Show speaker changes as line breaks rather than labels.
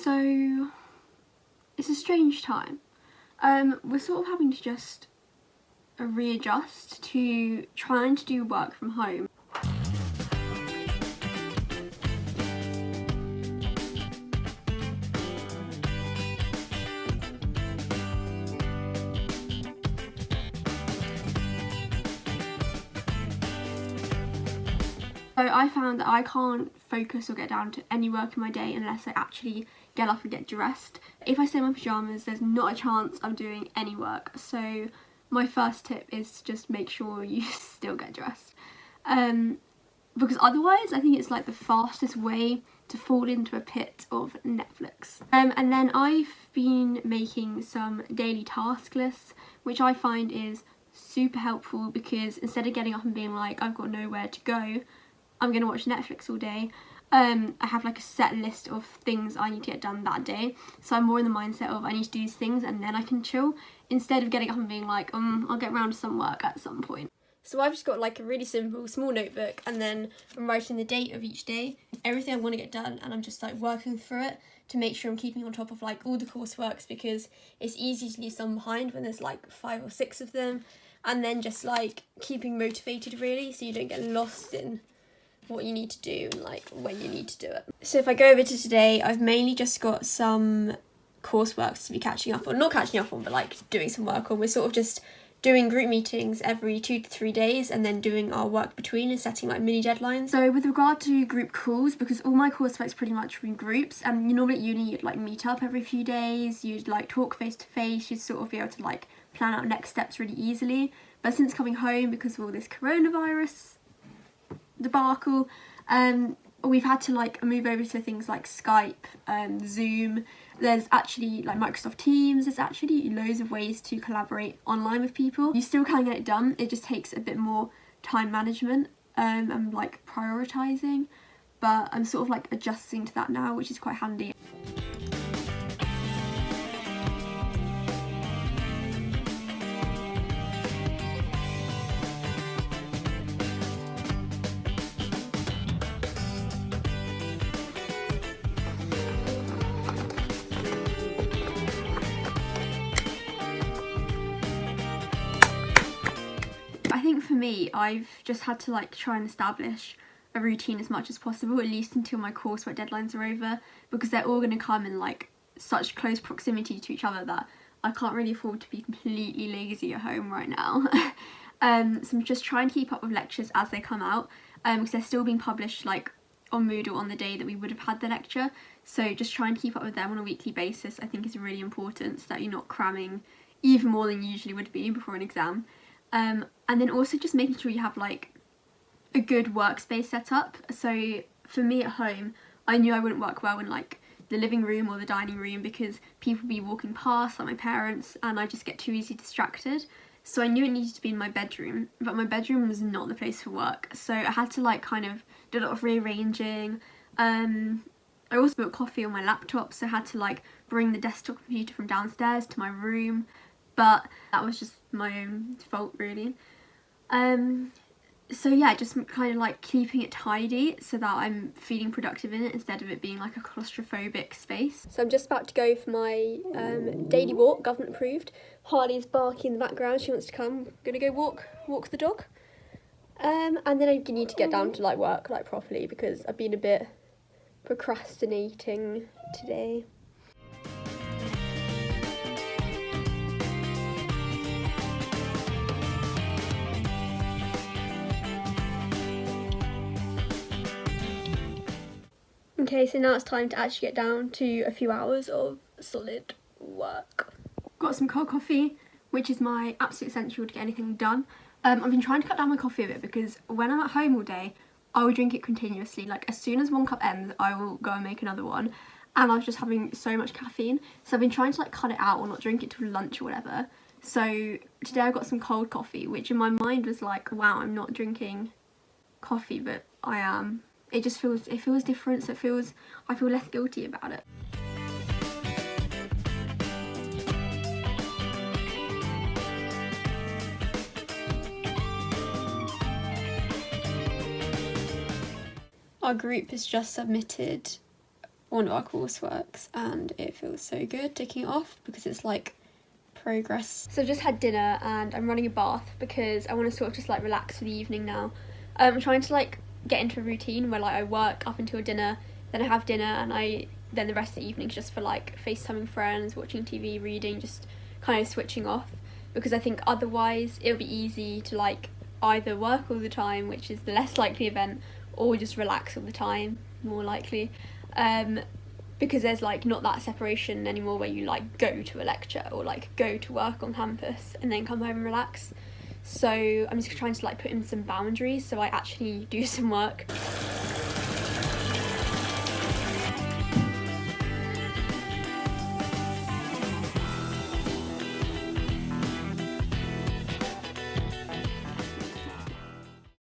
So it's a strange time. We're sort of having to just readjust to trying to do work from home. So I found that I can't focus or get down to any work in my day unless I actually get up and get dressed. If I stay in my pyjamas, there's not a chance I'm doing any work. So my first tip is to just make sure you still get dressed. Because otherwise I think it's like the fastest way to fall into a pit of Netflix. And then I've been making some daily task lists, which I find is super helpful because instead of getting up and being like, I've got nowhere to go, I'm gonna watch Netflix all day, I have like a set list of things I need to get done that day. So I'm more in the mindset of I need to do these things and then I can chill, instead of getting up and being like, I'll get around to some work at some point. So I've just got like a really simple small notebook, and then I'm writing the date of each day, everything I want to get done, and I'm just like working through it to make sure I'm keeping on top of like all the courseworks, because it's easy to leave some behind when there's like 5 or 6 of them, and then just like keeping motivated really so you don't get lost in what you need to do and like when you need to do it. So if I go over to today, I've mainly just got some coursework to be catching up on, not catching up on, but like doing some work on. We're sort of just doing group meetings every 2 to 3 days and then doing our work between and setting like mini deadlines. So with regard to group calls, because all my coursework's pretty much in groups, and you normally at uni you'd like meet up every few days, you'd like talk face to face, you'd sort of be able to like plan out next steps really easily. But since coming home, because of all this coronavirus debacle, we've had to like move over to things like Skype, Zoom. There's actually like Microsoft Teams. There's actually loads of ways to collaborate online with people. You still can get it done, it just takes a bit more time management and like prioritising, but I'm sort of like adjusting to that now, which is quite handy. I think for me, I've just had to like try and establish a routine as much as possible, at least until my coursework deadlines are over, because they're all going to come in like such close proximity to each other that I can't really afford to be completely lazy at home right now. So I'm just trying to keep up with lectures as they come out, because they're still being published like on Moodle on the day that we would have had the lecture. So just trying to keep up with them on a weekly basis I think is really important, so that you're not cramming even more than you usually would be before an exam. And then also just making sure you have like a good workspace set up. So for me at home, I knew I wouldn't work well in like the living room or the dining room because people would be walking past, like my parents, and I just get too easily distracted. So I knew it needed to be in my bedroom, but my bedroom was not the place for work. So I had to like kind of do a lot of rearranging. I also put coffee on my laptop, so I had to like bring the desktop computer from downstairs to my room. But that was just my own fault really. So yeah, just kind of like keeping it tidy so that I'm feeling productive in it instead of it being like a claustrophobic space. So I'm just about to go for my daily walk, government approved. Harley's barking in the background, she wants to come. I'm gonna go walk the dog. And then I need to get down to like work like properly because I've been a bit procrastinating today. Okay, so now it's time to actually get down to a few hours of solid work. Got some cold coffee, which is my absolute essential to get anything done. I've been trying to cut down my coffee a bit because when I'm at home all day, I will drink it continuously. Like as soon as one cup ends, I will go and make another one. And I was just having so much caffeine. So I've been trying to like cut it out or not drink it till lunch or whatever. So today I got some cold coffee, which in my mind was like, wow, I'm not drinking coffee, but I am. It just feels different, so I feel less guilty about it. Our group has just submitted one of our courseworks, and it feels so good ticking it off because it's like progress. So I've just had dinner and I'm running a bath because I want to sort of just like relax for the evening now. I'm trying to like get into a routine where like I work up until dinner, then I have dinner, and then the rest of the evening's just for like FaceTiming friends, watching TV, reading, just kind of switching off, because I think otherwise it'll be easy to like either work all the time, which is the less likely event, or just relax all the time, more likely. Because there's like not that separation anymore where you like go to a lecture or like go to work on campus and then come home and relax. So I'm just trying to like put in some boundaries so I actually do some work.